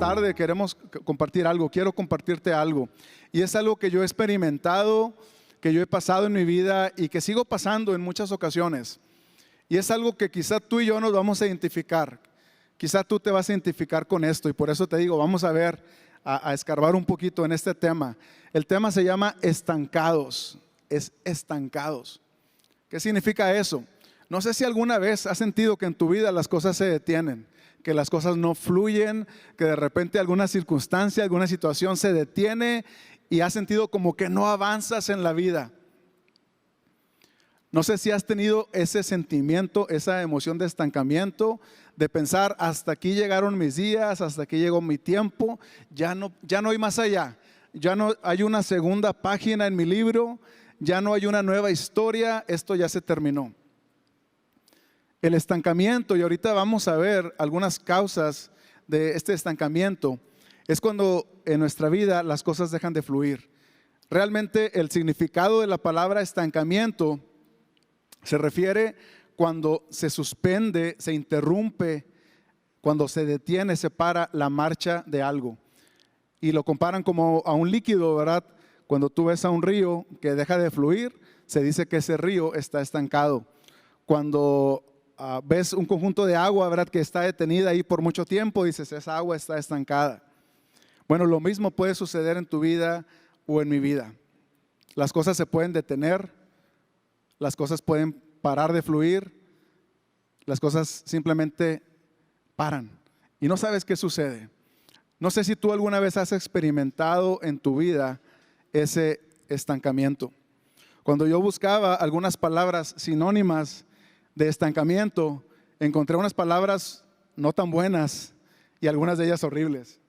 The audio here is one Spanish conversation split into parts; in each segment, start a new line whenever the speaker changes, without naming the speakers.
tarde queremos compartir algo, quiero compartirte algo. Y es algo que yo he experimentado, que yo he pasado en mi vida y que sigo pasando en muchas ocasiones. Y es algo que quizá tú y yo nos vamos a identificar. Quizá tú te vas a identificar con esto y por eso te digo, vamos a ver, a escarbar un poquito en este tema. El tema se llama estancados, es estancados. ¿Qué significa eso? No sé si alguna vez has sentido que en tu vida las cosas se detienen, que las cosas no fluyen, que de repente alguna circunstancia, alguna situación se detiene y has sentido como que no avanzas en la vida. No sé si has tenido ese sentimiento, esa emoción de estancamiento, de pensar hasta aquí llegaron mis días, hasta aquí llegó mi tiempo, ya no hay más allá, ya no hay una segunda página en mi libro, ya no hay una nueva historia, esto ya se terminó. El estancamiento, y ahorita vamos a ver algunas causas de este estancamiento, es cuando en nuestra vida las cosas dejan de fluir. Realmente el significado de la palabra estancamiento se refiere cuando se suspende, se interrumpe, cuando se detiene, se para la marcha de algo. Y lo comparan como a un líquido, ¿verdad? Cuando tú ves a un río que deja de fluir, se dice que ese río está estancado. Cuando ves un conjunto de agua, ¿verdad?, que está detenida ahí por mucho tiempo, dices, esa agua está estancada. Bueno, lo mismo puede suceder en tu vida o en mi vida. Las cosas se pueden detener, las cosas pueden parar de fluir, las cosas simplemente paran y no sabes qué sucede. No sé si tú alguna vez has experimentado en tu vida ese estancamiento. Cuando yo buscaba algunas palabras sinónimas de estancamiento, encontré unas palabras no tan buenas y algunas de ellas horribles,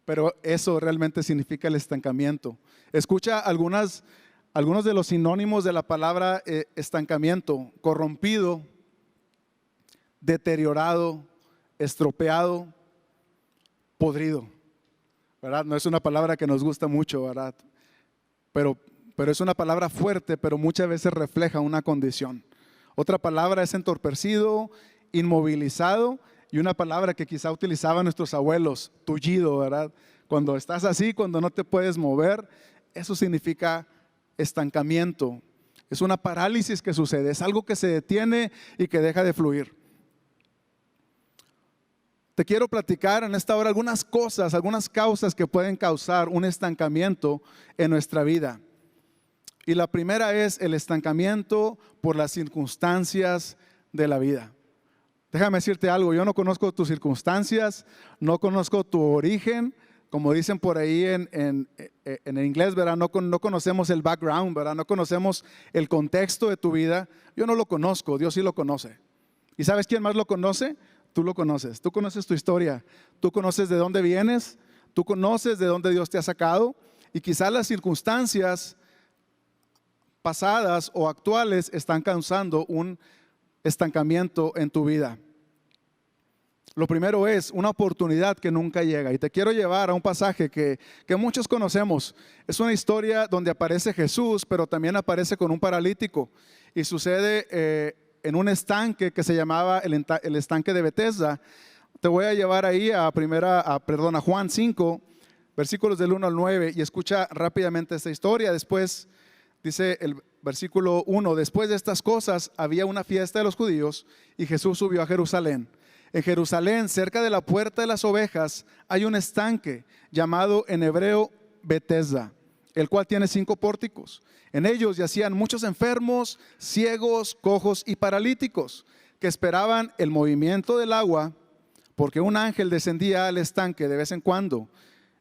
pero eso realmente significa el estancamiento. Escucha algunos de los sinónimos de la palabra estancamiento: corrompido, deteriorado, estropeado, podrido, ¿verdad? No es una palabra que nos gusta mucho, ¿verdad? Pero es una palabra fuerte, pero muchas veces refleja una condición. Otra palabra es entorpecido, inmovilizado, y una palabra que quizá utilizaban nuestros abuelos, tullido, ¿verdad? Cuando estás así, cuando no te puedes mover, eso significa estancamiento. Es una parálisis que sucede, es algo que se detiene y que deja de fluir. Te quiero platicar en esta hora algunas cosas, algunas causas que pueden causar un estancamiento en nuestra vida. Y la primera es el estancamiento por las circunstancias de la vida. Déjame decirte algo, yo no conozco tus circunstancias, no conozco tu origen, como dicen por ahí en inglés, ¿verdad? No conocemos el background, ¿verdad? No conocemos el contexto de tu vida. Yo no lo conozco, Dios sí lo conoce. ¿Y sabes quién más lo conoce? Tú lo conoces, tú conoces tu historia, tú conoces de dónde vienes, tú conoces de dónde Dios te ha sacado, y quizás las circunstancias pasadas o actuales están causando un estancamiento en tu vida. Lo primero es una oportunidad que nunca llega, y te quiero llevar a un pasaje que muchos conocemos. Es una historia donde aparece Jesús, pero también aparece con un paralítico, y sucede en un estanque que se llamaba el estanque de Betesda. Te voy a llevar ahí a Juan 5, versículos del 1 al 9, y escucha rápidamente esta historia. Después dice el versículo 1, después de estas cosas había una fiesta de los judíos y Jesús subió a Jerusalén. En Jerusalén, cerca de la puerta de las ovejas, hay un estanque llamado en hebreo Betesda, el cual tiene 5 pórticos. En ellos yacían muchos enfermos, ciegos, cojos y paralíticos, que esperaban el movimiento del agua, porque un ángel descendía al estanque de vez en cuando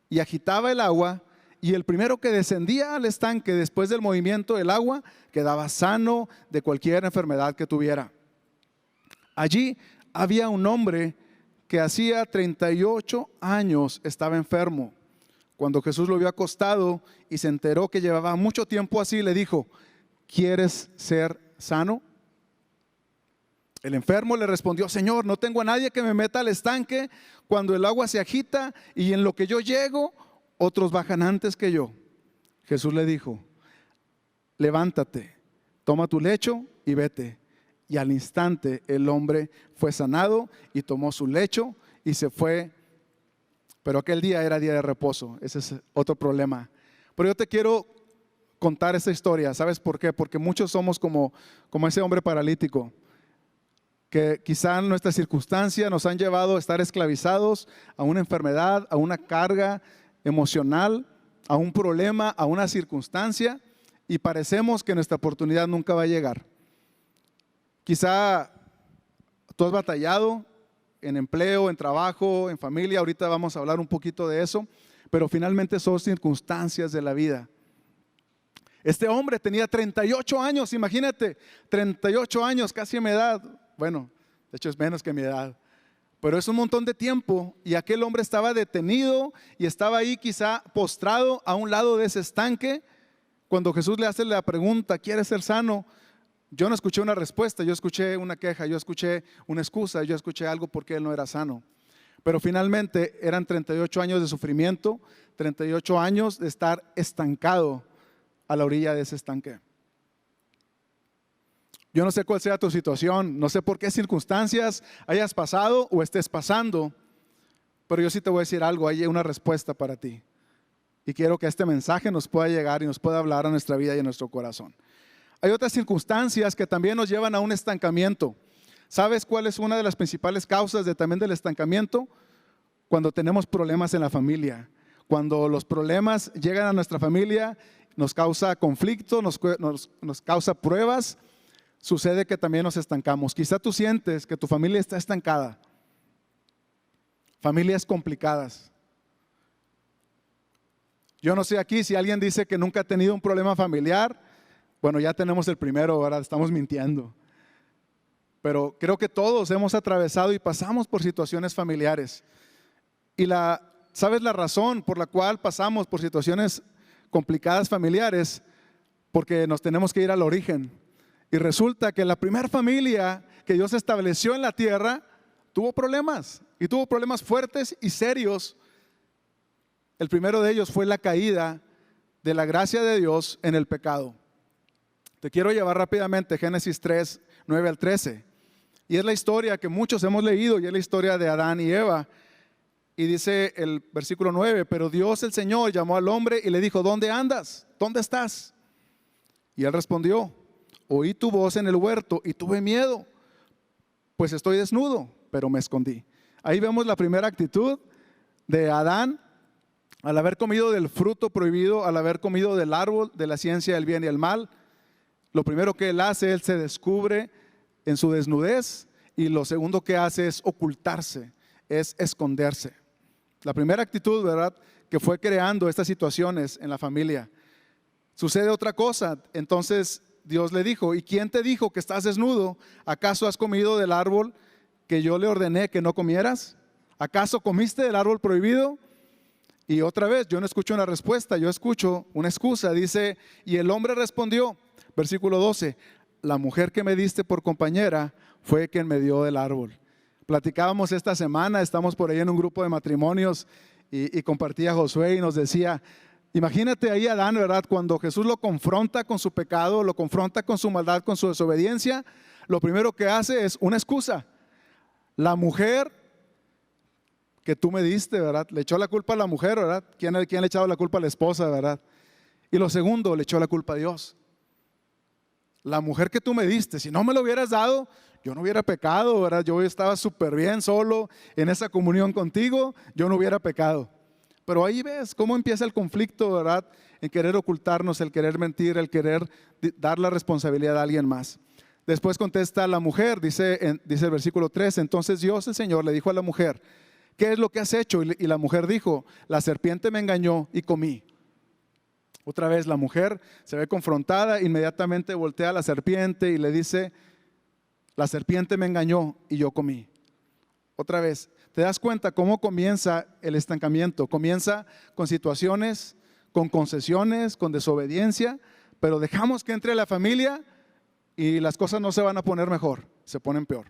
y agitaba el agua, y el primero que descendía al estanque después del movimiento del agua quedaba sano de cualquier enfermedad que tuviera. Allí había un hombre que hacía 38 años estaba enfermo. Cuando Jesús lo vio acostado y se enteró que llevaba mucho tiempo así, le dijo, ¿quieres ser sano? El enfermo le respondió, Señor, no tengo a nadie que me meta al estanque cuando el agua se agita, y en lo que yo llego, otros bajan antes que yo. Jesús le dijo, levántate, toma tu lecho y vete. Y al instante el hombre fue sanado y tomó su lecho y se fue pero aquel día era día de reposo. Ese es otro problema. Pero yo te quiero contar esta historia. ¿Sabes por qué? Porque muchos somos como ese hombre paralítico, que quizá nuestras circunstancias nos han llevado a estar esclavizados a una enfermedad, a una carga emocional, a un problema, a una circunstancia, y parecemos que nuestra oportunidad nunca va a llegar. Quizá tú has batallado en empleo, en trabajo, en familia. Ahorita vamos a hablar un poquito de eso, pero finalmente son circunstancias de la vida. Este hombre tenía 38 años, imagínate, 38 años, casi mi edad. Bueno, de hecho es menos que mi edad, pero es un montón de tiempo. Y aquel hombre estaba detenido y estaba ahí quizá postrado a un lado de ese estanque. Cuando Jesús le hace la pregunta, ¿quieres ser sano? Yo no escuché una respuesta, yo escuché una queja, yo escuché una excusa, yo escuché algo porque él no era sano. Pero finalmente eran 38 años de sufrimiento, 38 años de estar estancado a la orilla de ese estanque. Yo no sé cuál sea tu situación, no sé por qué circunstancias hayas pasado o estés pasando, pero yo sí te voy a decir algo, hay una respuesta para ti. Y quiero que este mensaje nos pueda llegar y nos pueda hablar a nuestra vida y a nuestro corazón. Hay otras circunstancias que también nos llevan a un estancamiento. ¿Sabes cuál es una de las principales causas también del estancamiento? Cuando tenemos problemas en la familia. Cuando los problemas llegan a nuestra familia, nos causa conflicto, nos causa pruebas, sucede que también nos estancamos. Quizá tú sientes que tu familia está estancada. Familias complicadas. Yo no sé aquí si alguien dice que nunca ha tenido un problema familiar. Bueno, ya tenemos el primero, ¿verdad? Estamos mintiendo. Pero creo que todos hemos atravesado y pasamos por situaciones familiares. Y ¿sabes la razón por la cual pasamos por situaciones complicadas familiares? Porque nos tenemos que ir al origen. Y resulta que la primera familia que Dios estableció en la tierra tuvo problemas. Y tuvo problemas fuertes y serios. El primero de ellos fue la caída de la gracia de Dios en el pecado. Te quiero llevar rápidamente Génesis 3, 9 al 13. Y es la historia que muchos hemos leído y es la historia de Adán y Eva. Y dice el versículo 9, pero Dios el Señor llamó al hombre y le dijo, ¿dónde andas? ¿Dónde estás? Y él respondió, oí tu voz en el huerto y tuve miedo, pues estoy desnudo, pero me escondí. Ahí vemos la primera actitud de Adán al haber comido del fruto prohibido, al haber comido del árbol de la ciencia del bien y el mal. Lo primero que él hace, él se descubre en su desnudez, y lo segundo que hace es ocultarse, es esconderse. La primera actitud, ¿verdad?, que fue creando estas situaciones en la familia. Sucede otra cosa, entonces Dios le dijo, ¿y quién te dijo que estás desnudo? ¿Acaso has comido del árbol que yo le ordené que no comieras? ¿Acaso comiste del árbol prohibido? Y otra vez, yo no escucho una respuesta, yo escucho una excusa. Dice, y el hombre respondió, versículo 12, la mujer que me diste por compañera fue quien me dio del árbol. Platicábamos esta semana, estamos por ahí en un grupo de matrimonios y compartía Josué y nos decía, imagínate ahí a Adán, ¿verdad? Cuando Jesús lo confronta con su pecado, lo confronta con su maldad, con su desobediencia, lo primero que hace es una excusa. La mujer que tú me diste, ¿verdad? Le echó la culpa a la mujer, ¿verdad? ¿Quién le ha echado la culpa a la esposa, ¿verdad? Y lo segundo, le echó la culpa a Dios. La mujer que tú me diste, si no me lo hubieras dado, yo no hubiera pecado, ¿verdad? Yo estaba súper bien solo en esa comunión contigo, yo no hubiera pecado. Pero ahí ves cómo empieza el conflicto, ¿verdad? En querer ocultarnos, el querer mentir, el querer dar la responsabilidad a alguien más. Después contesta la mujer, dice el versículo 3, entonces Dios el Señor le dijo a la mujer, ¿qué es lo que has hecho? Y la mujer dijo, la serpiente me engañó y comí. Otra vez la mujer se ve confrontada, inmediatamente voltea a la serpiente y le dice, la serpiente me engañó y yo comí. Otra vez, ¿te das cuenta cómo comienza el estancamiento? Comienza con situaciones, con concesiones, con desobediencia, pero dejamos que entre la familia y las cosas no se van a poner mejor, se ponen peor.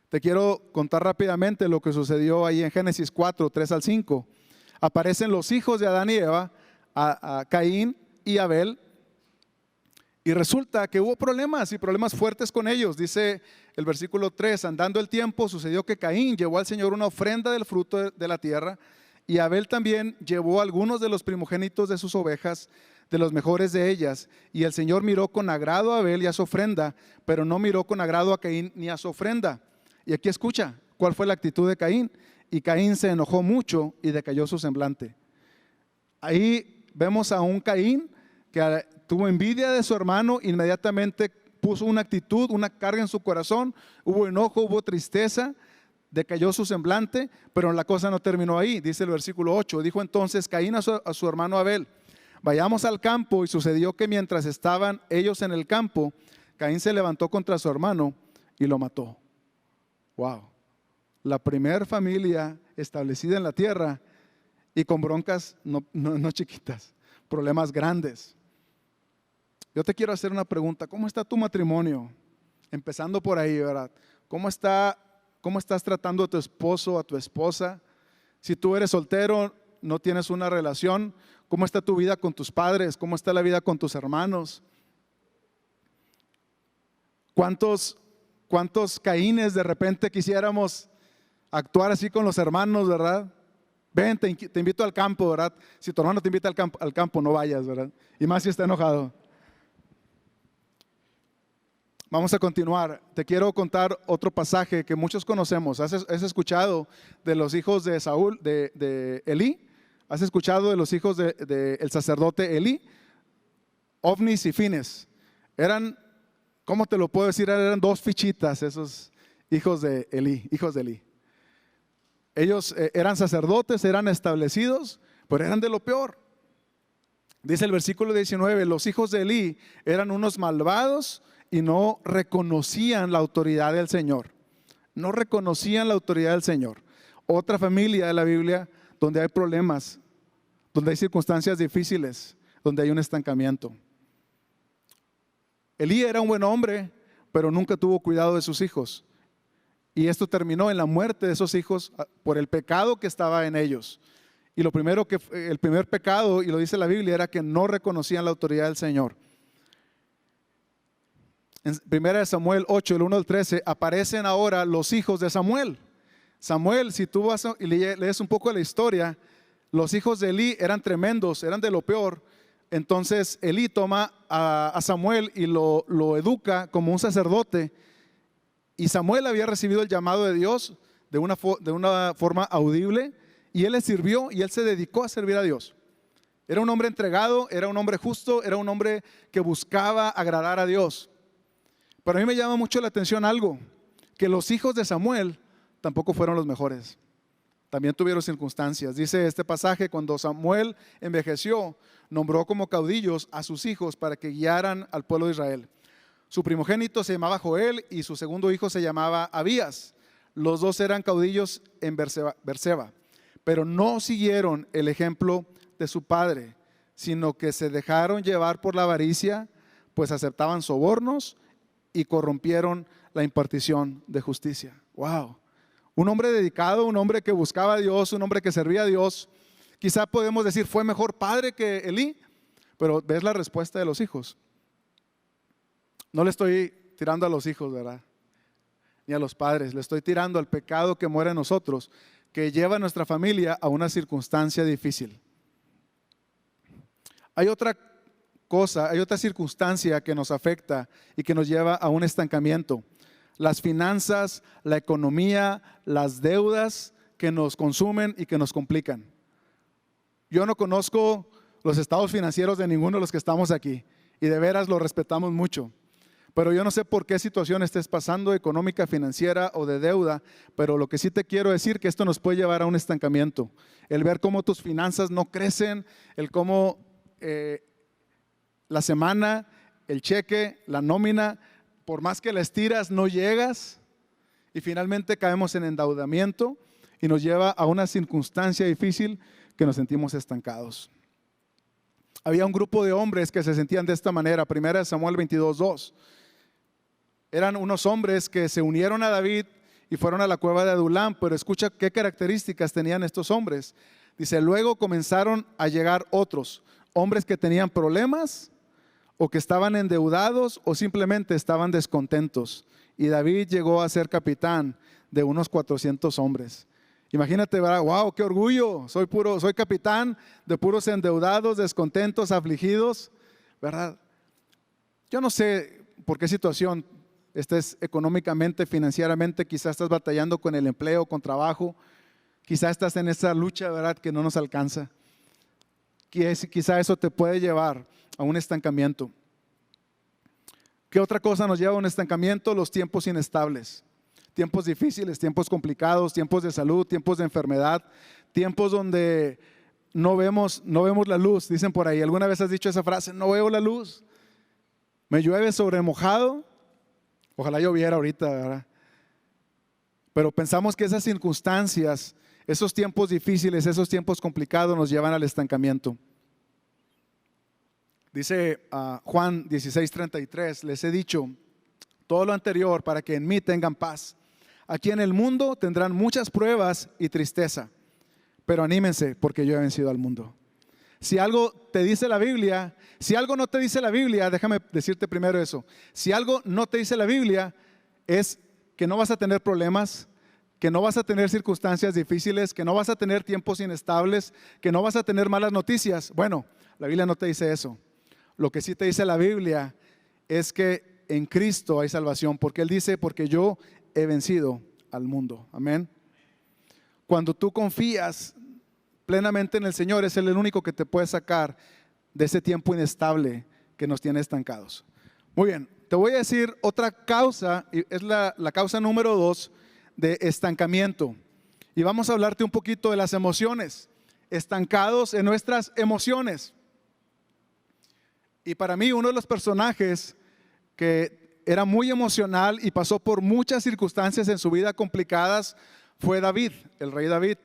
Te quiero contar rápidamente lo que sucedió ahí en Génesis 4, 3 al 5. Aparecen los hijos de Adán y Eva, a Caín y Abel, y resulta que hubo problemas y problemas fuertes con ellos. Dice el versículo 3, andando el tiempo sucedió que Caín llevó al Señor una ofrenda del fruto de la tierra Y Abel también llevó algunos de los primogénitos de sus ovejas, de los mejores de ellas. Y el Señor miró con agrado a Abel y a su ofrenda, pero no miró con agrado a Caín ni a su ofrenda. Y aquí escucha, ¿cuál fue la actitud de Caín? Y Caín se enojó mucho y decayó su semblante. Ahí vemos a un Caín que tuvo envidia de su hermano, inmediatamente puso una actitud, una carga en su corazón, hubo enojo, hubo tristeza, decayó su semblante, pero la cosa no terminó ahí. Dice el versículo 8, dijo entonces Caín a su hermano Abel: vayamos al campo. Y sucedió que mientras estaban ellos en el campo, Caín se levantó contra su hermano y lo mató. Wow, la primer familia establecida en la tierra y con broncas no chiquitas, problemas grandes. Yo te quiero hacer una pregunta: ¿cómo está tu matrimonio? Empezando por ahí, ¿verdad? ¿Cómo estás tratando a tu esposo, a tu esposa? Si tú eres soltero, no tienes una relación, ¿cómo está tu vida con tus padres? ¿Cómo está la vida con tus hermanos? ¿Cuántos Caínes de repente quisiéramos actuar así con los hermanos, verdad? Ven, te invito al campo, ¿verdad? Si tu hermano te invita al campo, no vayas, ¿verdad? Y más si está enojado. Vamos a continuar. Te quiero contar otro pasaje que muchos conocemos. ¿Has escuchado de los hijos de Saúl, de Elí? ¿Has escuchado de los hijos del sacerdote Elí? Ofnis y Fines. Eran, ¿cómo te lo puedo decir? Eran dos fichitas esos hijos de Elí, Ellos eran sacerdotes, eran establecidos, pero eran de lo peor. Dice el versículo 19, los hijos de Elí eran unos malvados y no reconocían la autoridad del Señor. No reconocían la autoridad del Señor. Otra familia de la Biblia donde hay problemas, donde hay circunstancias difíciles, donde hay un estancamiento. Elí era un buen hombre, pero nunca tuvo cuidado de sus hijos. Y esto terminó en la muerte de esos hijos por el pecado que estaba en ellos. Y el primer pecado, y lo dice la Biblia, era que no reconocían la autoridad del Señor. En 1 Samuel 8, el 1 al 13, aparecen ahora los hijos de Samuel. Samuel, si tú vas y lees un poco de la historia, los hijos de Elí eran tremendos, eran de lo peor. Entonces Elí toma a Samuel y lo educa como un sacerdote. Y Samuel había recibido el llamado de Dios de una forma audible, y él le sirvió y él se dedicó a servir a Dios. Era un hombre entregado, era un hombre justo, era un hombre que buscaba agradar a Dios. Pero a mí me llama mucho la atención algo, que los hijos de Samuel tampoco fueron los mejores. También tuvieron circunstancias. Dice este pasaje: cuando Samuel envejeció, nombró como caudillos a sus hijos para que guiaran al pueblo de Israel. Su primogénito se llamaba Joel y su segundo hijo se llamaba Abías. Los dos eran caudillos en Berseba, pero no siguieron el ejemplo de su padre, sino que se dejaron llevar por la avaricia, pues aceptaban sobornos y corrompieron la impartición de justicia. Wow, un hombre dedicado, un hombre que buscaba a Dios, un hombre que servía a Dios. Quizá podemos decir fue mejor padre que Elí, pero ves la respuesta de los hijos. No le estoy tirando a los hijos, ¿verdad? Ni a los padres, le estoy tirando al pecado que muere en nosotros, que lleva a nuestra familia a una circunstancia difícil. Hay otra cosa, hay otra circunstancia que nos afecta y que nos lleva a un estancamiento. Las finanzas, la economía, las deudas que nos consumen y que nos complican. Yo no conozco los estados financieros de ninguno de los que estamos aquí, y de veras lo respetamos mucho. Pero yo no sé por qué situación estés pasando, económica, financiera o de deuda, pero lo que sí te quiero decir que esto nos puede llevar a un estancamiento. El ver cómo tus finanzas no crecen, el cómo la semana, el cheque, la nómina, por más que la estiras, no llegas, y finalmente caemos en endeudamiento y nos lleva a una circunstancia difícil que nos sentimos estancados. Había un grupo de hombres que se sentían de esta manera. 1 Samuel 22:2. Eran unos hombres que se unieron a David y fueron a la cueva de Adulam, pero escucha qué características tenían estos hombres. Dice: luego comenzaron a llegar otros, hombres que tenían problemas o que estaban endeudados o simplemente estaban descontentos. Y David llegó a ser capitán de unos 400 hombres. Imagínate, ¿verdad? Wow, qué orgullo, soy capitán de puros endeudados, descontentos, afligidos, ¿verdad? Yo no sé por qué situación estés económicamente, financieramente, quizás estás batallando con el empleo, con trabajo, quizás estás en esa lucha, ¿verdad?, que no nos alcanza. Quizá eso te puede llevar a un estancamiento. ¿Qué otra cosa nos lleva a un estancamiento? Los tiempos inestables, tiempos difíciles, tiempos complicados, tiempos de salud, tiempos de enfermedad, tiempos donde no vemos la luz. Dicen por ahí, ¿alguna vez has dicho esa frase? No veo la luz. Me llueve sobre mojado. Ojalá lloviera ahorita, ¿verdad? Pero pensamos que esas circunstancias, esos tiempos difíciles, esos tiempos complicados nos llevan al estancamiento. Dice Juan 16:33, les he dicho todo lo anterior para que en mí tengan paz. Aquí en el mundo tendrán muchas pruebas y tristeza, pero anímense porque yo he vencido al mundo. Si algo te dice la Biblia, si algo no te dice la Biblia, déjame decirte primero eso. Si algo no te dice la Biblia, es que no vas a tener problemas, que no vas a tener circunstancias difíciles, que no vas a tener tiempos inestables, que no vas a tener malas noticias. Bueno, la Biblia no te dice eso. Lo que sí te dice la Biblia es que en Cristo hay salvación, porque Él dice, porque yo he vencido al mundo. Amén. Cuando tú confías plenamente en el Señor, es Él el único que te puede sacar de ese tiempo inestable que nos tiene estancados. Muy bien, te voy a decir otra causa, y es la causa número 2 de estancamiento. Y vamos a hablarte un poquito de las emociones, estancados en nuestras emociones. Y para mí uno de los personajes que era muy emocional y pasó por muchas circunstancias en su vida complicadas fue David, el rey David.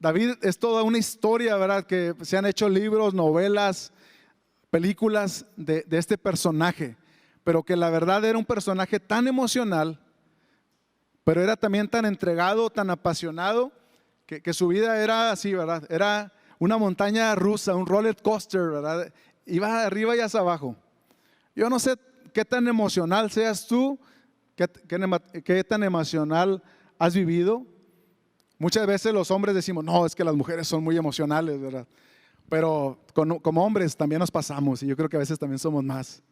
David es toda una historia, ¿verdad? Que se han hecho libros, novelas, películas de este personaje, pero que la verdad era un personaje tan emocional, pero era también tan entregado, tan apasionado, que su vida era así, ¿verdad? Era una montaña rusa, un roller coaster, ¿verdad? Iba arriba y hacia abajo. Yo no sé qué tan emocional seas tú, qué tan emocional has vivido. Muchas veces los hombres decimos, no, es que las mujeres son muy emocionales, ¿verdad? Pero como hombres también nos pasamos y yo creo que a veces también somos más.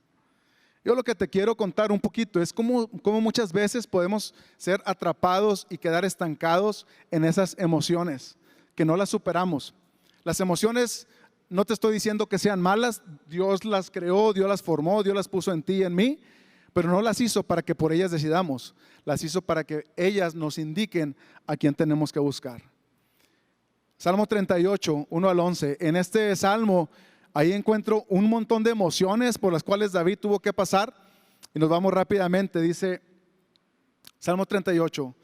Yo lo que te quiero contar un poquito es cómo muchas veces podemos ser atrapados y quedar estancados en esas emociones, que no las superamos. Las emociones, no te estoy diciendo que sean malas, Dios las creó, Dios las formó, Dios las puso en ti y en mí, pero no las hizo para que por ellas decidamos, las hizo para que ellas nos indiquen a quién tenemos que buscar. Salmo 38, 1 al 11. En este salmo, ahí encuentro un montón de emociones por las cuales David tuvo que pasar. Y nos vamos rápidamente. Dice Salmo 38,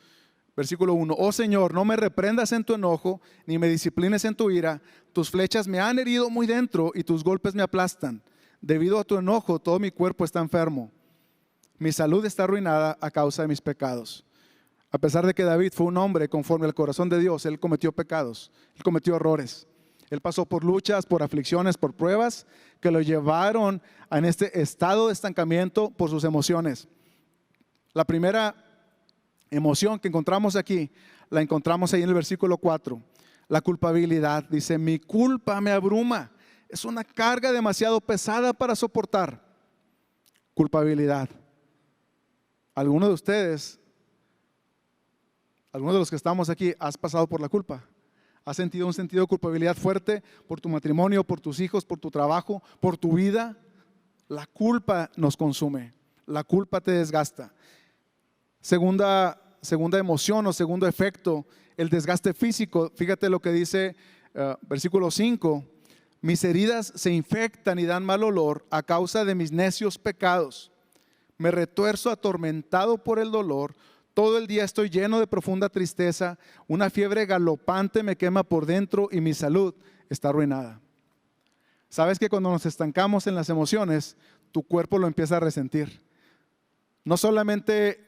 versículo 1. Oh Señor, no me reprendas en tu enojo, ni me disciplines en tu ira. Tus flechas me han herido muy dentro y tus golpes me aplastan. Debido a tu enojo, todo mi cuerpo está enfermo. Mi salud está arruinada a causa de mis pecados. A pesar de que David fue un hombre conforme al corazón de Dios, él cometió pecados, él cometió errores. Él pasó por luchas, por aflicciones, por pruebas que lo llevaron en este estado de estancamiento por sus emociones. La primera emoción que encontramos aquí, la encontramos ahí en el versículo 4. La culpabilidad. Dice, mi culpa me abruma. Es una carga demasiado pesada para soportar. Culpabilidad. ¿Alguno de ustedes, algunos de los que estamos aquí, has pasado por la culpa? ¿Has sentido un sentido de culpabilidad fuerte por tu matrimonio, por tus hijos, por tu trabajo, por tu vida? La culpa nos consume, la culpa te desgasta. Segunda emoción o segundo efecto, el desgaste físico. Fíjate lo que dice versículo 5. Mis heridas se infectan y dan mal olor a causa de mis necios pecados. Me retuerzo atormentado por el dolor. Todo el día estoy lleno de profunda tristeza. Una fiebre galopante me quema por dentro y mi salud está arruinada. ¿Sabes que cuando nos estancamos en las emociones, tu cuerpo lo empieza a resentir? No solamente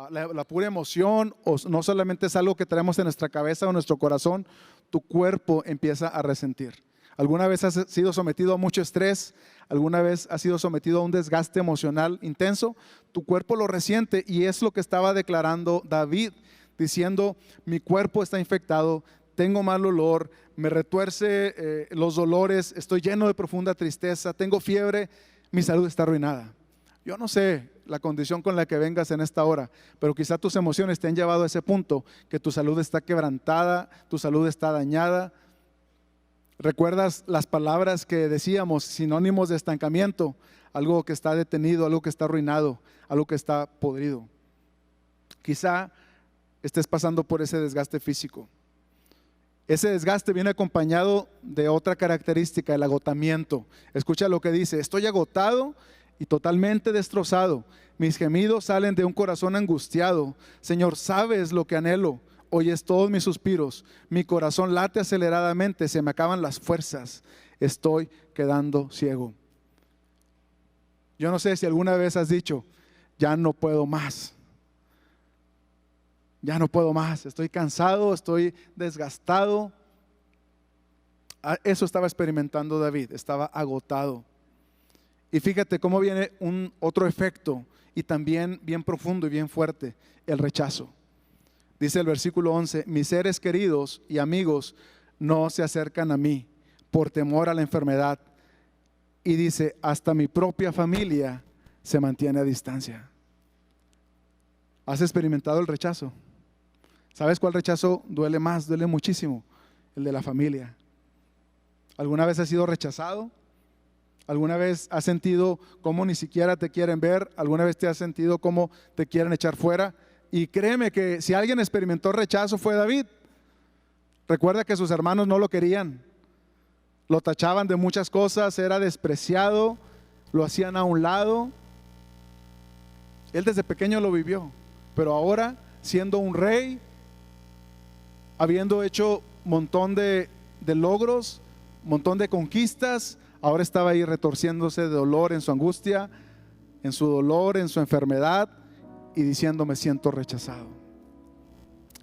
la pura emoción, o no solamente es algo que traemos en nuestra cabeza o en nuestro corazón, tu cuerpo empieza a resentir. ¿Alguna vez has sido sometido a mucho estrés? ¿Alguna vez has sido sometido a un desgaste emocional intenso? Tu cuerpo lo resiente y es lo que estaba declarando David. diciendo: mi cuerpo está infectado, tengo mal olor, me retuerce los dolores, estoy lleno de profunda tristeza, tengo fiebre, mi salud está arruinada. Yo no sé la condición con la que vengas en esta hora, pero quizá tus emociones te han llevado a ese punto que tu salud está quebrantada, tu salud está dañada. ¿Recuerdas las palabras que decíamos, sinónimos de estancamiento? Algo que está detenido, algo que está arruinado, algo que está podrido. Quizá estés pasando por ese desgaste físico. Ese desgaste viene acompañado de otra característica, el agotamiento. Escucha lo que dice: estoy agotado y totalmente destrozado. Mis gemidos salen de un corazón angustiado. Señor, sabes lo que anhelo. Oyes todos mis suspiros. Mi corazón late aceleradamente. Se me acaban las fuerzas. Estoy quedando ciego. Yo no sé si alguna vez has dicho: ya no puedo más. Ya no puedo más. Estoy cansado, estoy desgastado. Eso estaba experimentando David. Estaba agotado. Y fíjate cómo viene otro efecto, y también bien profundo y bien fuerte: el rechazo. Dice el versículo 11: mis seres queridos y amigos no se acercan a mí por temor a la enfermedad. Y dice: hasta mi propia familia se mantiene a distancia. ¿Has experimentado el rechazo? ¿Sabes cuál rechazo duele más? Duele muchísimo: el de la familia. ¿Alguna vez has sido rechazado? ¿Alguna vez has sentido cómo ni siquiera te quieren ver? ¿Alguna vez te has sentido cómo te quieren echar fuera? Y créeme que si alguien experimentó rechazo fue David. Recuerda que sus hermanos no lo querían, lo tachaban de muchas cosas, era despreciado, lo hacían a un lado. Él desde pequeño lo vivió, pero ahora, siendo un rey, habiendo hecho un montón de logros, un montón de conquistas, ahora estaba ahí retorciéndose de dolor en su angustia, en su dolor, en su enfermedad, y diciendo: me siento rechazado.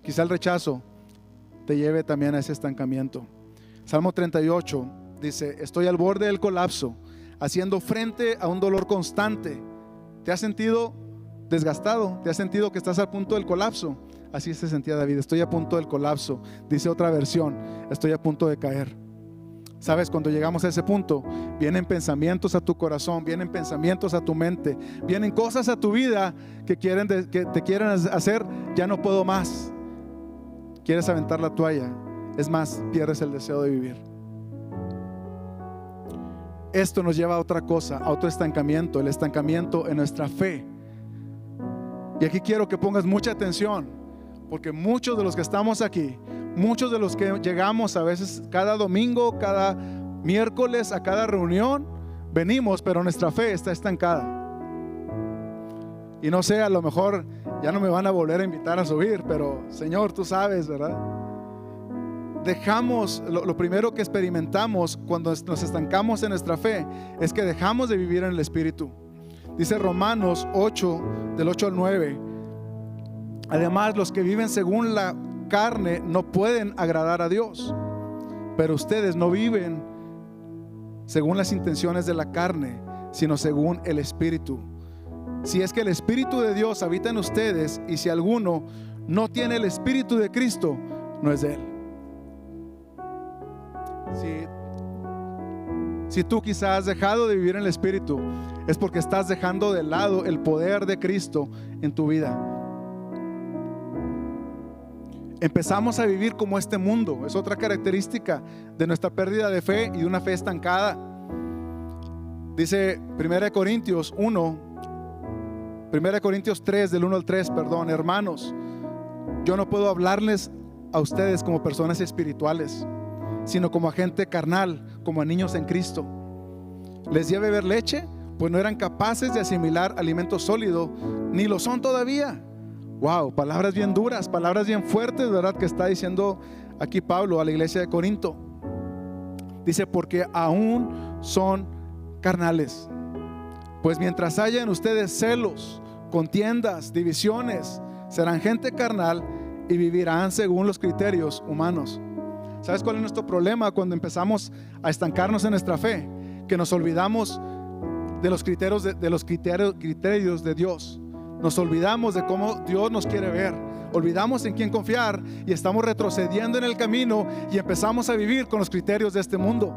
Quizá el rechazo te lleve también a ese estancamiento. Salmo 38 dice: estoy al borde del colapso, haciendo frente a un dolor constante. ¿Te has sentido desgastado? ¿Te has sentido que estás al punto del colapso? Así se sentía David: estoy a punto del colapso. Dice otra versión: estoy a punto de caer. Sabes, cuando llegamos a ese punto, vienen pensamientos a tu corazón, vienen pensamientos a tu mente, vienen cosas a tu vida que te quieren hacer: ya no puedo más. Quieres aventar la toalla. Es más, pierdes el deseo de vivir. Esto nos lleva a otra cosa, a otro estancamiento, el estancamiento en nuestra fe. Y aquí quiero que pongas mucha atención, porque muchos de los que estamos aquí, muchos de los que llegamos a veces cada domingo, cada miércoles, a cada reunión, venimos, pero nuestra fe está estancada. Y no sé, a lo mejor ya no me van a volver a invitar a subir, pero Señor, tú sabes, ¿verdad? Dejamos, lo primero que experimentamos cuando nos estancamos en nuestra fe es que dejamos de vivir en el Espíritu. Dice Romanos 8, del 8 al 9: además, los que viven según la carne no pueden agradar a Dios, pero ustedes no viven según las intenciones de la carne, sino según el Espíritu. Si es que el Espíritu de Dios habita en ustedes, y si alguno no tiene el Espíritu de Cristo, no es de Él. Si tú quizás has dejado de vivir en el Espíritu, es porque estás dejando de lado el poder de Cristo en tu vida. Empezamos a vivir como este mundo. Es otra característica de nuestra pérdida de fe y de una fe estancada. Dice 1 Corintios 3 del 1 al 3, perdón: hermanos, yo no puedo hablarles a ustedes como personas espirituales, sino como a gente carnal, como a niños en Cristo. Les di a beber leche, pues no eran capaces de asimilar alimento sólido, ni lo son todavía. Wow, palabras bien duras, palabras bien fuertes, ¿verdad? Que está diciendo aquí Pablo a la iglesia de Corinto. Dice: porque aún son carnales. Pues mientras haya en ustedes celos, contiendas, divisiones, serán gente carnal y vivirán según los criterios humanos. ¿Sabes cuál es nuestro problema cuando empezamos a estancarnos en nuestra fe? Que nos olvidamos de los criterios de Dios. Nos olvidamos de cómo Dios nos quiere ver. olvidamos en quién confiar y estamos retrocediendo en el camino y empezamos a vivir con los criterios de este mundo.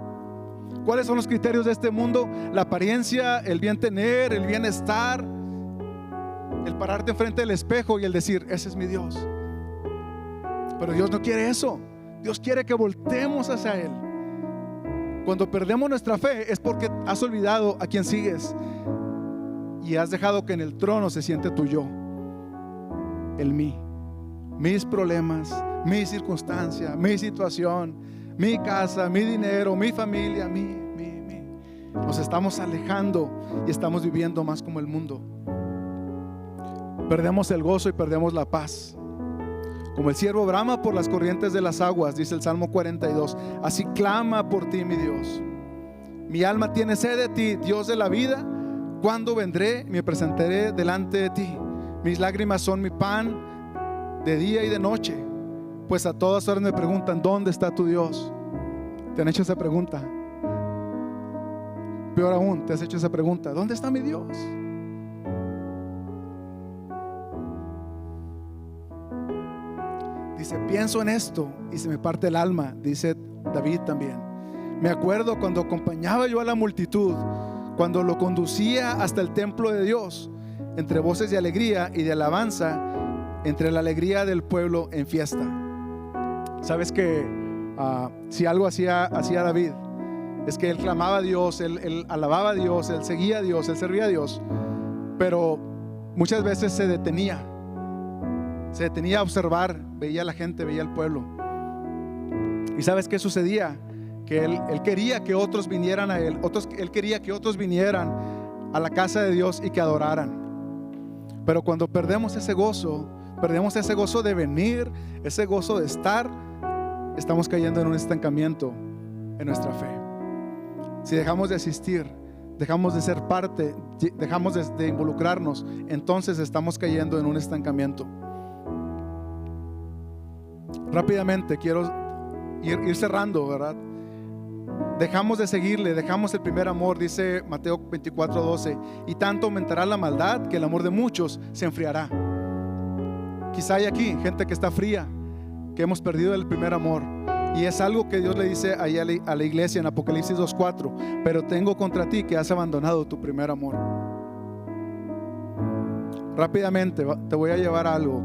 ¿Cuáles son los criterios de este mundo? La apariencia, el bien tener, el bienestar, el pararte enfrente del espejo y el decir, ese es mi Dios. Pero Dios no quiere eso. Dios quiere que voltemos hacia Él. Cuando perdemos nuestra fe es porque has olvidado a quién sigues y has dejado que en el trono se siente tu yo, el mí, mis problemas, mi circunstancia, mi situación, mi casa, mi dinero, mi familia, mi. Nos estamos alejando y estamos viviendo más como el mundo. Perdemos el gozo y perdemos la paz. Como el ciervo brama por las corrientes de las aguas, dice el Salmo 42, así clama por ti, mi Dios. Mi alma tiene sed de ti, Dios de la vida. ¿Cuándo vendré? Me presentaré delante de ti. Mis lágrimas son mi pan de día y de noche, pues a todas horas me preguntan, ¿dónde está tu Dios? ¿Te han hecho esa pregunta? Peor aún, te has hecho esa pregunta, ¿dónde está mi Dios? Dice, pienso en esto y se me parte el alma, dice David también. Me acuerdo cuando acompañaba yo a la multitud, cuando lo conducía hasta el templo de Dios, entre voces de alegría y de alabanza, entre la alegría del pueblo en fiesta. Sabes que si algo hacía David, es que él clamaba a Dios, él alababa a Dios, él seguía a Dios, él servía a Dios, pero muchas veces se detenía a observar, veía a la gente, veía al pueblo. ¿Y sabes qué sucedía? Que él quería que otros vinieran a él, él quería que otros vinieran a la casa de Dios y que adoraran. Pero cuando perdemos ese gozo de venir, ese gozo de estar, estamos cayendo en un estancamiento en nuestra fe. Si dejamos de asistir, dejamos de ser parte, dejamos de involucrarnos, entonces estamos cayendo en un estancamiento. Rápidamente quiero ir cerrando, ¿verdad? Dejamos de seguirle, dejamos el primer amor, dice Mateo 24:12, y tanto aumentará la maldad que el amor de muchos se enfriará. Quizá hay aquí gente que está fría, que hemos perdido el primer amor, y es algo que Dios le dice ahí a la iglesia en Apocalipsis 2:4, pero tengo contra ti que has abandonado tu primer amor. Rápidamente te voy a llevar a algo.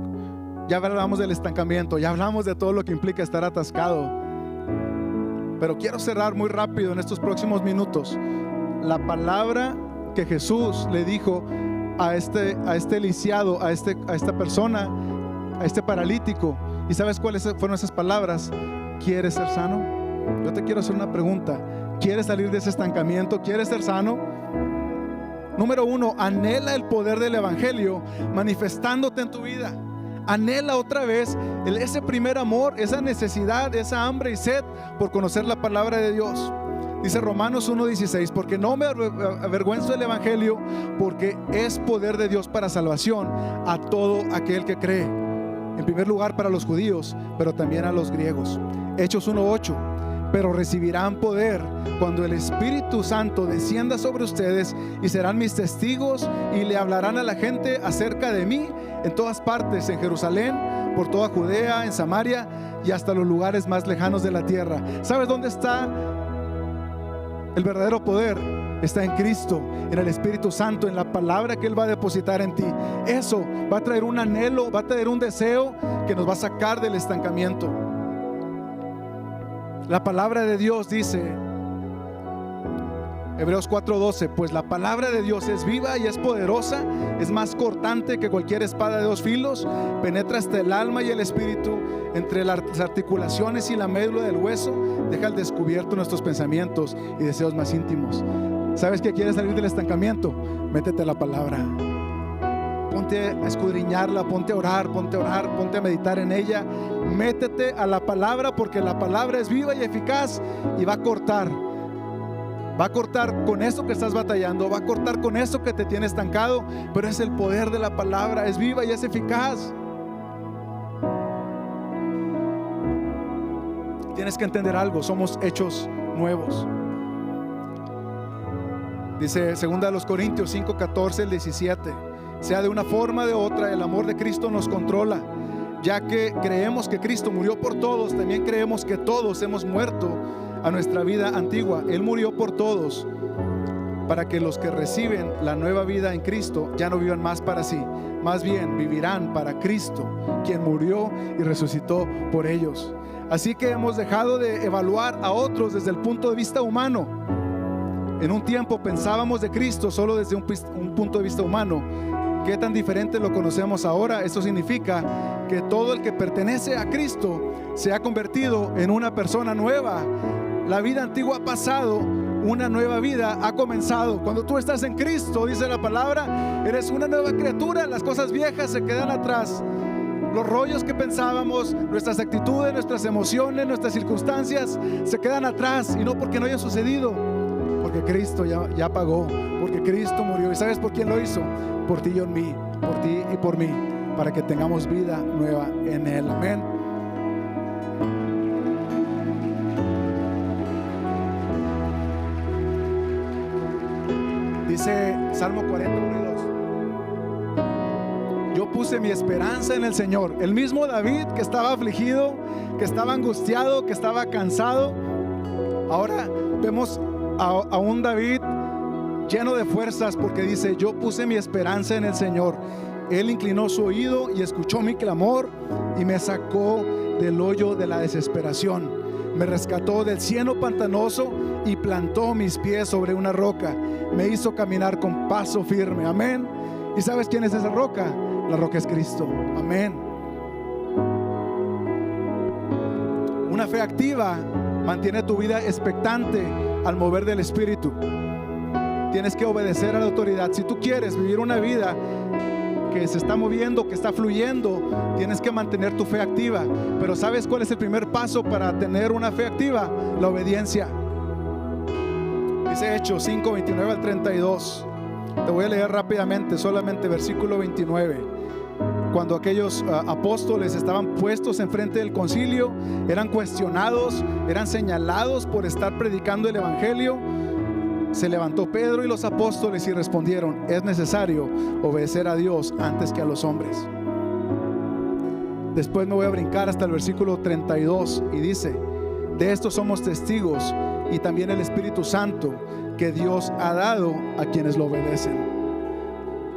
Ya hablamos del estancamiento, ya hablamos de todo lo que implica estar atascado, pero quiero cerrar muy rápido en estos próximos minutos la palabra que Jesús le dijo a este lisiado, a esta persona, a este paralítico. ¿Y sabes cuáles fueron esas palabras? ¿Quieres ser sano? Yo te quiero hacer una pregunta. ¿Quieres salir de ese estancamiento? ¿Quieres ser sano? Número 1, anhela el poder del evangelio manifestándote en tu vida. Anhela otra vez ese primer amor, esa necesidad, esa hambre y sed por conocer la palabra de Dios. Dice Romanos 1:16, porque no me avergüenzo del evangelio, porque es poder de Dios para salvación a todo aquel que cree. En primer lugar para los judíos, pero también a los griegos. Hechos 1:8, pero recibirán poder cuando el Espíritu Santo descienda sobre ustedes y serán mis testigos y le hablarán a la gente acerca de mí en todas partes, en Jerusalén, por toda Judea, en Samaria y hasta los lugares más lejanos de la tierra. ¿Sabes dónde está el verdadero poder? Está en Cristo, en el Espíritu Santo, en la palabra que Él va a depositar en ti. Eso va a traer un anhelo, va a traer un deseo que nos va a sacar del estancamiento. La palabra de Dios dice, Hebreos 4:12, pues la palabra de Dios es viva y es poderosa, es más cortante que cualquier espada de dos filos, penetra hasta el alma y el espíritu, entre las articulaciones y la médula del hueso, deja al descubierto nuestros pensamientos y deseos más íntimos. ¿Sabes que quieres salir del estancamiento? Métete a la palabra. Ponte a escudriñarla, ponte a orar, ponte a meditar en ella. Métete a la palabra, porque la palabra es viva y eficaz y va a cortar con eso que estás batallando, va a cortar con eso que te tiene estancado, pero es el poder de la palabra, es viva y es eficaz. Tienes que entender algo, somos hechos nuevos. Dice 2 Corintios 5:14 al 17, sea de una forma o de otra, el amor de Cristo nos controla. Ya que creemos que Cristo murió por todos, también creemos que todos hemos muerto a nuestra vida antigua. Él murió por todos, para que los que reciben la nueva vida en Cristo ya no vivan más para sí, más bien vivirán para Cristo, quien murió y resucitó por ellos. Así que hemos dejado de evaluar a otros desde el punto de vista humano. En un tiempo pensábamos de Cristo solo desde un punto de vista humano. ¿Qué tan diferente lo conocemos ahora? Esto significa que todo el que pertenece a Cristo se ha convertido en una persona nueva. La vida antigua ha pasado, una nueva vida ha comenzado. Cuando tú estás en Cristo, dice la palabra, eres una nueva criatura. Las cosas viejas se quedan atrás. Los rollos que pensábamos, nuestras actitudes, nuestras emociones, nuestras circunstancias se quedan atrás, y no porque no haya sucedido, porque Cristo ya pagó, porque Cristo murió. ¿Y sabes por quién lo hizo? Por ti y en mí, por ti y por mí, para que tengamos vida nueva en Él. Amén. Dice Salmo 41:2. Yo puse mi esperanza en el Señor. El mismo David, que estaba afligido, que estaba angustiado, que estaba cansado, ahora vemos a un David lleno de fuerzas, porque dice: yo puse mi esperanza en el Señor. Él inclinó su oído y escuchó mi clamor y me sacó del hoyo de la desesperación. Me rescató del cieno pantanoso y plantó mis pies sobre una roca. Me hizo caminar con paso firme. Amén. ¿Y sabes quién es esa roca? La roca es Cristo. Amén. Una fe activa mantiene tu vida expectante al mover del Espíritu. Tienes que obedecer a la autoridad. Si tú quieres vivir una vida que se está moviendo, que está fluyendo, tienes que mantener tu fe activa. Pero ¿sabes cuál es el primer paso para tener una fe activa? La obediencia. Dice Hechos 5, 29 al 32. Te voy a leer rápidamente, solamente versículo 29. Cuando aquellos apóstoles estaban puestos enfrente del concilio, eran cuestionados, eran señalados por estar predicando el evangelio, se levantó Pedro y los apóstoles y respondieron: es necesario obedecer a Dios antes que a los hombres. Después me voy a brincar hasta el versículo 32 y dice: de esto somos testigos, y también el Espíritu Santo que Dios ha dado a quienes lo obedecen.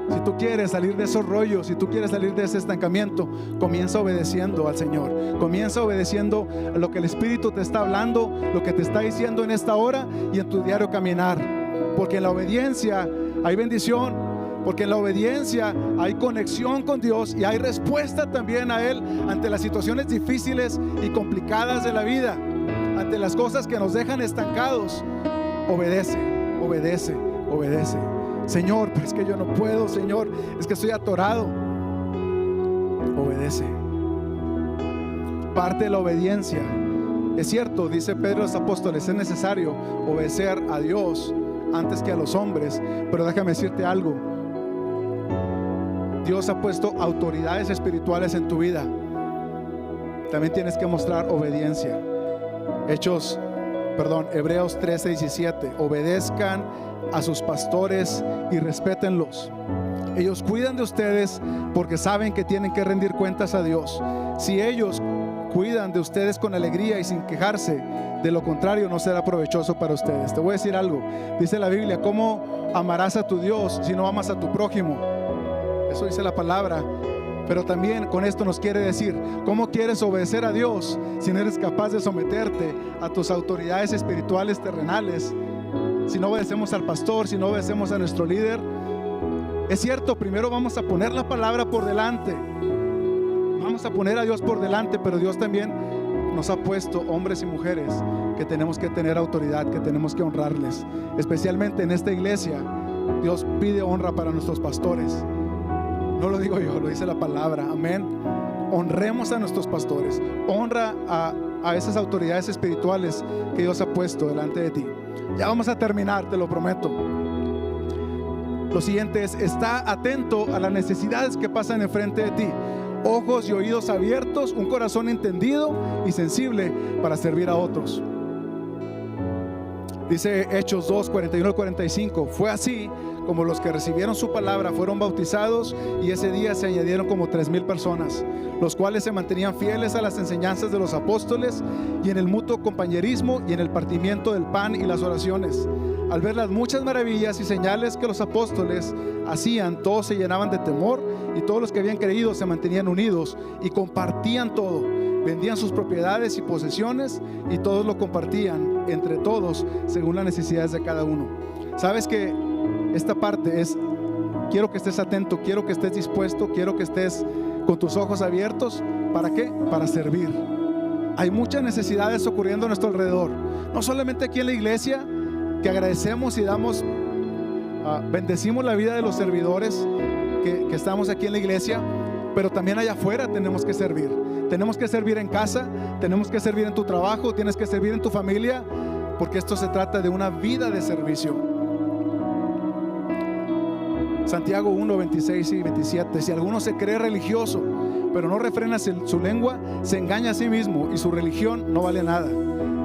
Si tú quieres salir de esos rollos, si tú quieres salir de ese estancamiento, comienza obedeciendo al Señor. Comienza obedeciendo a lo que el Espíritu te está hablando, lo que te está diciendo en esta hora y en tu diario caminar. Porque en la obediencia hay bendición, porque en la obediencia hay conexión con Dios y hay respuesta también a Él ante las situaciones difíciles y complicadas de la vida, ante las cosas que nos dejan estancados. Obedece, obedece, obedece. Señor, pero es que yo no puedo, Señor, es que estoy atorado. Obedece. Parte de la obediencia. Es cierto, dice Pedro a los apóstoles, es necesario obedecer a Dios antes que a los hombres. Pero déjame decirte algo: Dios ha puesto autoridades espirituales en tu vida. También tienes que mostrar obediencia. Hebreos 13:17. Obedezcan a sus pastores y respétenlos. Ellos cuidan de ustedes porque saben que tienen que rendir cuentas a Dios. Si ellos cuidan de ustedes con alegría y sin quejarse, de lo contrario no será provechoso para ustedes. Te voy a decir algo. Dice la Biblia: ¿cómo amarás a tu Dios si no amas a tu prójimo? Eso dice la palabra. Pero también con esto nos quiere decir: ¿cómo quieres obedecer a Dios si no eres capaz de someterte a tus autoridades espirituales terrenales? Si no obedecemos al pastor, si no obedecemos a nuestro líder. Es cierto, primero vamos a poner la palabra por delante, vamos a poner a Dios por delante, pero Dios también nos ha puesto hombres y mujeres que tenemos que tener autoridad, que tenemos que honrarles. Especialmente en esta iglesia, Dios pide honra para nuestros pastores. No lo digo yo, lo dice la palabra. Amén. Honremos a nuestros pastores. Honra a esas autoridades espirituales que Dios ha puesto delante de ti. Ya vamos a terminar, te lo prometo. Lo siguiente es: está atento a las necesidades que pasan enfrente de ti. Ojos y oídos abiertos, un corazón entendido y sensible para servir a otros. Dice Hechos 2, 41 al 45. Fue así como los que recibieron su palabra fueron bautizados, y ese día se añadieron como 3,000 personas, los cuales se mantenían fieles a las enseñanzas de los apóstoles, y en el mutuo compañerismo, y en el partimiento del pan y las oraciones. Al ver las muchas maravillas y señales que los apóstoles hacían, todos se llenaban de temor, y todos los que habían creído se mantenían unidos y compartían todo. Vendían sus propiedades y posesiones, y todos lo compartían entre todos según las necesidades de cada uno. Sabes que esta parte es, quiero que estés atento, quiero que estés dispuesto, quiero que estés con tus ojos abiertos. ¿Para qué? Para servir. Hay muchas necesidades ocurriendo a nuestro alrededor, no solamente aquí en la iglesia, que agradecemos y damos, bendecimos la vida de los servidores que estamos aquí en la iglesia, pero también allá afuera tenemos que servir. Tenemos que servir en casa, tenemos que servir en tu trabajo, tienes que servir en tu familia, porque esto se trata de una vida de servicio. Santiago 1, 26 y 27. Si alguno se cree religioso, pero no refrena su lengua, se engaña a sí mismo, y su religión no vale nada.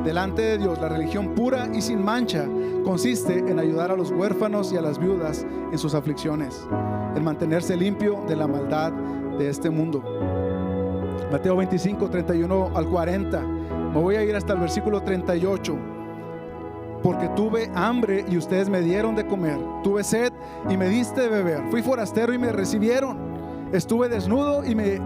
Delante de Dios, la religión pura y sin mancha consiste en ayudar a los huérfanos y a las viudas en sus aflicciones, en mantenerse limpio de la maldad de este mundo. Mateo 25, 31 al 40. Me voy a ir hasta el versículo 38. Porque tuve hambre y ustedes me dieron de comer, tuve sed y me diste de beber, fui forastero y me recibieron, estuve desnudo y me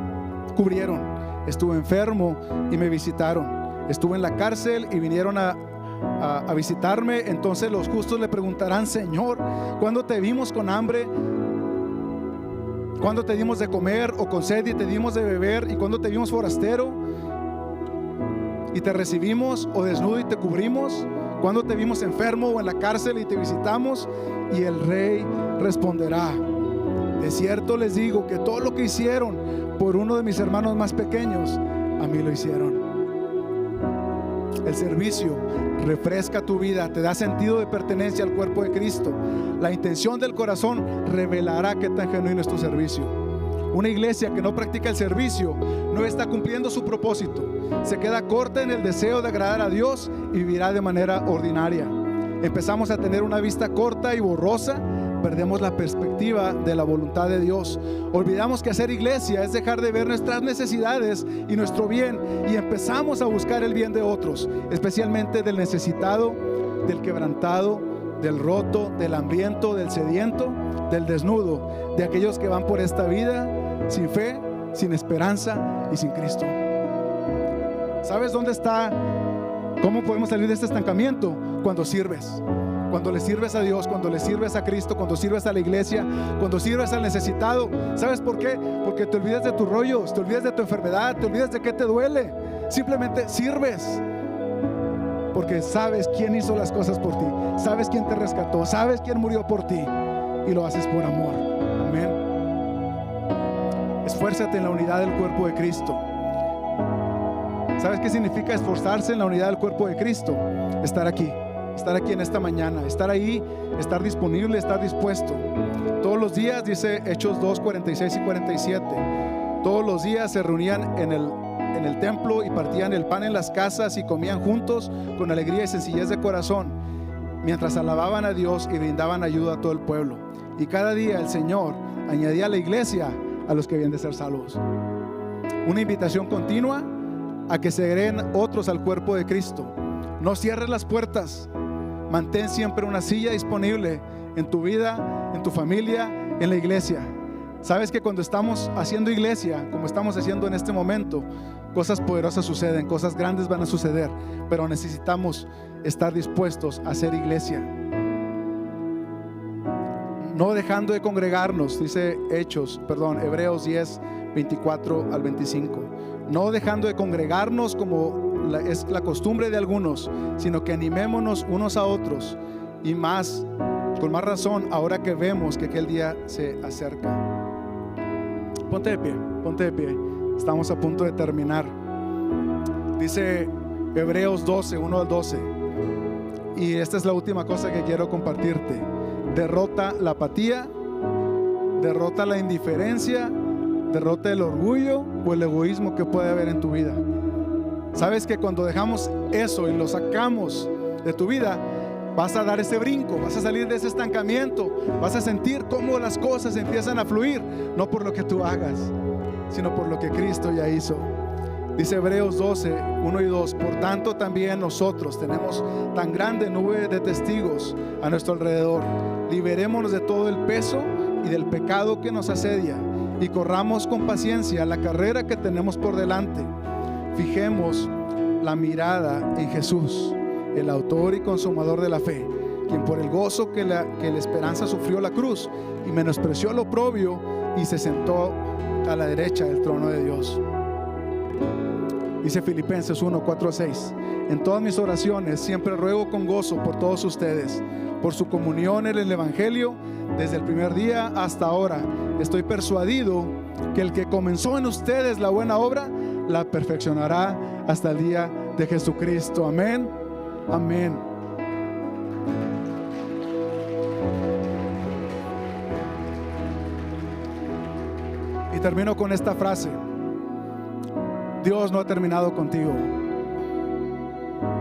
cubrieron, estuve enfermo y me visitaron, estuve en la cárcel y vinieron a visitarme. Entonces los justos le preguntarán: Señor, ¿cuándo te vimos con hambre? ¿Cuándo te dimos de comer? ¿O con sed y te dimos de beber? ¿Y cuándo te vimos forastero y te recibimos? ¿O desnudo y te cubrimos? ¿Cuándo te vimos enfermo o en la cárcel y te visitamos? Y el rey responderá: de cierto les digo que todo lo que hicieron por uno de mis hermanos más pequeños, a mí lo hicieron. El servicio refresca tu vida, te da sentido de pertenencia al cuerpo de Cristo. La intención del corazón revelará qué tan genuino es tu servicio. Una iglesia que no practica el servicio no está cumpliendo su propósito. Se queda corta en el deseo de agradar a Dios y vivirá de manera ordinaria. Empezamos a tener una vista corta y borrosa, perdemos la perspectiva de la voluntad de Dios. Olvidamos que hacer iglesia es dejar de ver nuestras necesidades y nuestro bien, y empezamos a buscar el bien de otros, especialmente del necesitado, del quebrantado, del roto, del hambriento, del sediento, del desnudo, de aquellos que van por esta vida sin fe, sin esperanza y sin Cristo. ¿Sabes dónde está? ¿Cómo podemos salir de este estancamiento? Cuando sirves. Cuando le sirves a Dios, cuando le sirves a Cristo, cuando sirves a la iglesia, cuando sirves al necesitado. ¿Sabes por qué? Porque te olvidas de tus rollos, te olvidas de tu enfermedad, te olvidas de qué te duele. Simplemente sirves, porque sabes quién hizo las cosas por ti, sabes quién te rescató, sabes quién murió por ti, y lo haces por amor. Amén. Esfuérzate en la unidad del cuerpo de Cristo. ¿Sabes qué significa esforzarse en la unidad del cuerpo de Cristo? Estar aquí en esta mañana, estar ahí, estar disponible, estar dispuesto. Todos los días, dice Hechos 2, 46 y 47, todos los días se reunían en el templo y partían el pan en las casas y comían juntos con alegría y sencillez de corazón, mientras alababan a Dios y brindaban ayuda a todo el pueblo. Y cada día el Señor añadía a la iglesia a los que habían de ser salvos. Una invitación continua a que se agreguen otros al cuerpo de Cristo. No cierres las puertas. Mantén siempre una silla disponible en tu vida, en tu familia, en la iglesia. Sabes que cuando estamos haciendo iglesia, como estamos haciendo en este momento, cosas poderosas suceden, cosas grandes van a suceder, pero necesitamos estar dispuestos a hacer iglesia. No dejando de congregarnos, dice Hebreos 10, 24 al 25. No dejando de congregarnos como es la costumbre de algunos, sino que animémonos unos a otros, y más, con más razón, ahora que vemos que aquel día se acerca. Ponte de pie, estamos a punto de terminar. Dice Hebreos 12, 1 al 12, y esta es la última cosa que quiero compartirte. Derrota la apatía, derrota la indiferencia, derrota el orgullo o el egoísmo que puede haber en tu vida. Sabes que cuando dejamos eso y lo sacamos de tu vida, Vas a dar ese brinco, vas a salir de ese estancamiento, vas a sentir cómo las cosas empiezan a fluir, no por lo que tú hagas, sino por lo que Cristo ya hizo. Dice Hebreos 12, 1 y 2: por tanto también nosotros tenemos tan grande nube de testigos a nuestro alrededor. Liberémonos de todo el peso y del pecado que nos asedia, y corramos con paciencia la carrera que tenemos por delante. Fijemos la mirada en Jesús, el autor y consumador de la fe, quien por el gozo que la esperanza sufrió la cruz y menospreció lo oprobio, y se sentó a la derecha del trono de Dios. Dice Filipenses 1, 4 a 6: en todas mis oraciones siempre ruego con gozo por todos ustedes, por su comunión en el Evangelio desde el primer día hasta ahora. Estoy persuadido que el que comenzó en ustedes la buena obra, la perfeccionará hasta el día de Jesucristo. Amén. Amén. Y termino con esta frase: Dios no ha terminado contigo.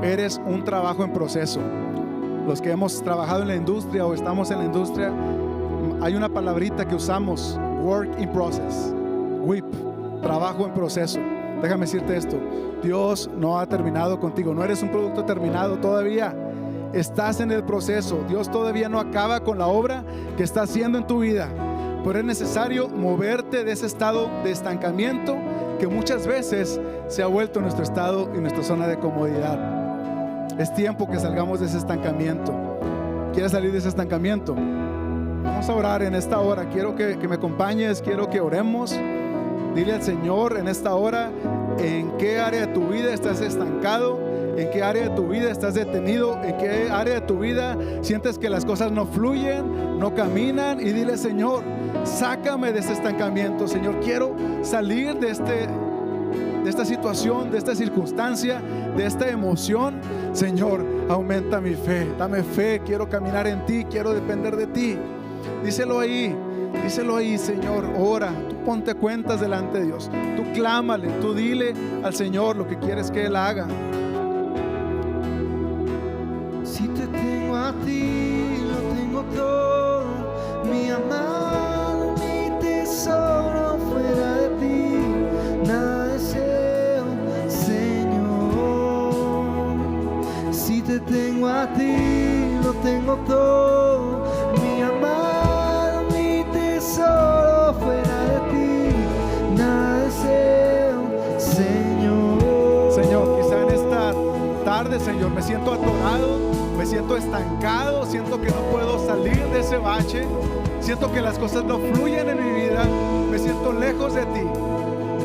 Eres un trabajo en proceso. Los que hemos trabajado en la industria o estamos en la industria, hay una palabrita que usamos: work in process, WIP, trabajo en proceso. Déjame decirte esto: Dios no ha terminado contigo. No eres un producto terminado todavía. Estás en el proceso. Dios todavía no acaba con la obra que está haciendo en tu vida. Pero es necesario moverte de ese estado de estancamiento que muchas veces se ha vuelto nuestro estado y nuestra zona de comodidad. Es tiempo que salgamos de ese estancamiento. ¿Quieres salir de ese estancamiento? Vamos a orar en esta hora. Quiero que me acompañes, quiero que oremos. Dile al Señor en esta hora en qué área de tu vida estás estancado, en qué área de tu vida estás detenido, en qué área de tu vida sientes que las cosas no fluyen, no caminan, y dile: Señor, sácame de este estancamiento. Señor, quiero salir de esta situación, de esta circunstancia, de esta emoción. Señor, aumenta mi fe, dame fe, quiero caminar en ti, quiero depender de ti. Díselo ahí, Señor. Ora, tú ponte cuentas delante de Dios, tú clámale, tú dile al Señor lo que quieres que Él haga.
Si te tengo a ti, lo tengo todo, mi amado, mi tesoro. Fuera de ti nada deseo, Señor. Si te tengo a ti, lo tengo todo, mi amado, mi tesoro. Fuera de ti nada deseo, Señor.
Señor, quizá en esta tarde, Señor, me siento atorado, me siento estancado, siento que no puedo salir de ese bache, siento que las cosas no fluyen en mi vida, me siento lejos de ti.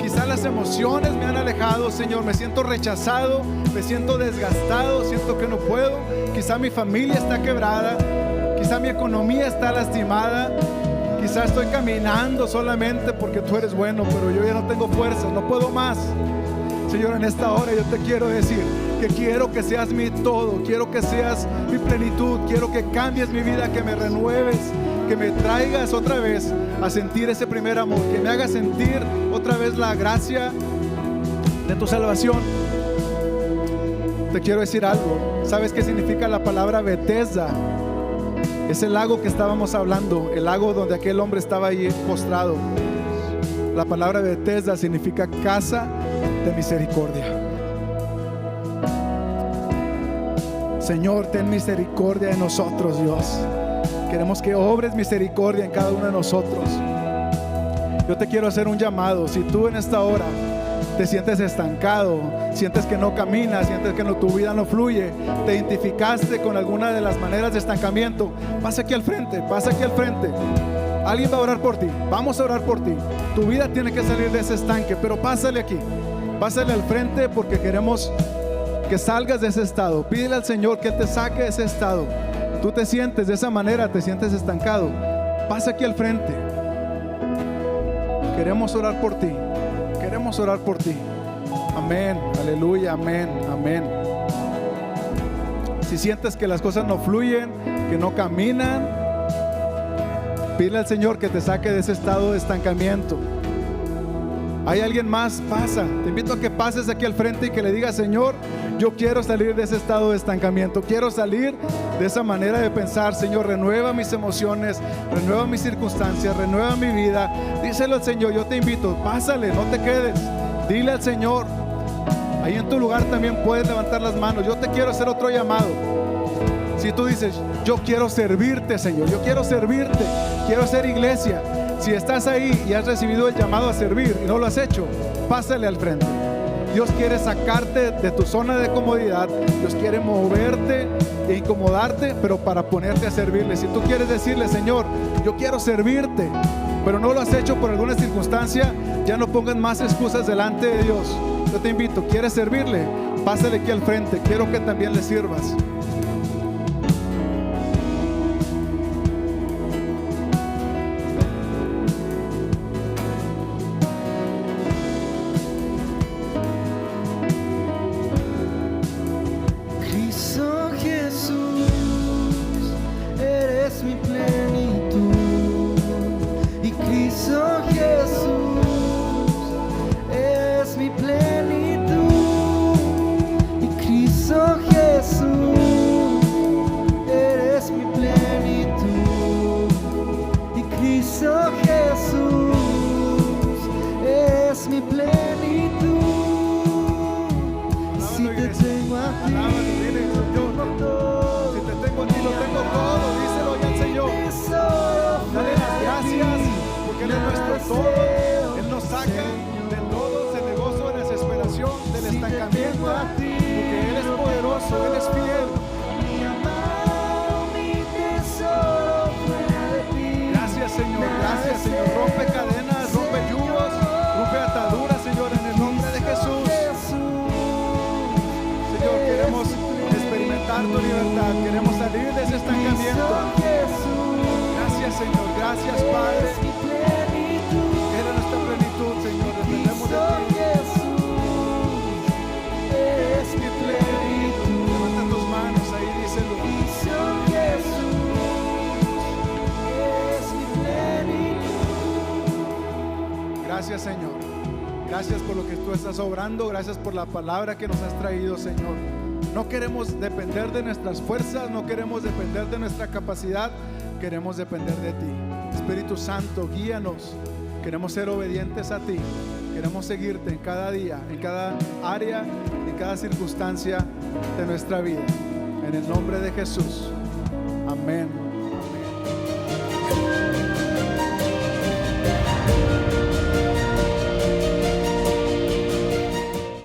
Quizá las emociones me han alejado, Señor, me siento rechazado, me siento desgastado, siento que no puedo. Quizá mi familia está quebrada, quizá mi economía está lastimada, quizá estoy caminando solamente porque tú eres bueno, pero yo ya no tengo fuerza, no puedo más. Señor, en esta hora yo te quiero decir que quiero que seas mi todo, quiero que seas mi plenitud, quiero que cambies mi vida, que me renueves, que me traigas otra vez a sentir ese primer amor, que me hagas sentir otra vez la gracia de tu salvación. Te quiero decir algo. ¿Sabes qué significa la palabra Betesda? Es el lago que estábamos hablando, el lago donde aquel hombre estaba ahí postrado. La palabra Betesda significa casa de misericordia. Señor, ten misericordia de nosotros, Dios. Queremos que obres misericordia en cada uno de nosotros. Yo te quiero hacer un llamado. Si tú en esta hora te sientes estancado, sientes que no caminas, sientes que tu vida no fluye, te identificaste con alguna de las maneras de estancamiento, pasa aquí al frente, pasa aquí al frente. Alguien va a orar por ti, vamos a orar por ti. Tu vida tiene que salir de ese estanque, pero pásale aquí, pásale al frente, porque queremos que salgas de ese estado. Pídele al Señor que Él te saque de ese estado. Tú te sientes de esa manera, te sientes estancado, pasa aquí al frente. Queremos orar por ti, queremos orar por ti. Amén, aleluya, amén, amén. Si sientes que las cosas no fluyen, que no caminan, pídele al Señor que te saque de ese estado de estancamiento. ¿Hay alguien más? Pasa. Te invito a que pases aquí al frente y que le digas: Señor, yo quiero salir de ese estado de estancamiento. Quiero salir de esa manera de pensar. Señor, renueva mis emociones, renueva mis circunstancias, renueva mi vida. Díselo al Señor. Yo te invito, pásale, no te quedes. Dile al Señor. Ahí en tu lugar también puedes levantar las manos. Yo te quiero hacer otro llamado. Si tú dices: yo quiero servirte, Señor, yo quiero servirte, quiero ser iglesia. Si estás ahí y has recibido el llamado a servir y no lo has hecho, pásale al frente. Dios quiere sacarte de tu zona de comodidad. Dios quiere moverte e incomodarte, pero para ponerte a servirle. Si tú quieres decirle: Señor, yo quiero servirte, pero no lo has hecho por alguna circunstancia, ya no pongas más excusas delante de Dios. Yo te invito, ¿quieres servirle? Pásale aquí al frente. Quiero que también le sirvas. Tu libertad, queremos salir de ese estancamiento. Gracias, Señor, gracias, Padre. Era nuestra plenitud, Señor, dependemos de ti. Es mi plenitud. Levanta tus manos ahí, díselo. Gracias, Señor. Gracias por lo que tú estás obrando. Gracias por la palabra que nos has traído, Señor. No queremos depender de nuestras fuerzas, no queremos depender de nuestra capacidad, queremos depender de ti. Espíritu Santo, guíanos. Queremos ser obedientes a ti. Queremos seguirte en cada día, en cada área, en cada circunstancia de nuestra vida. En el nombre de Jesús. Amén. Amén.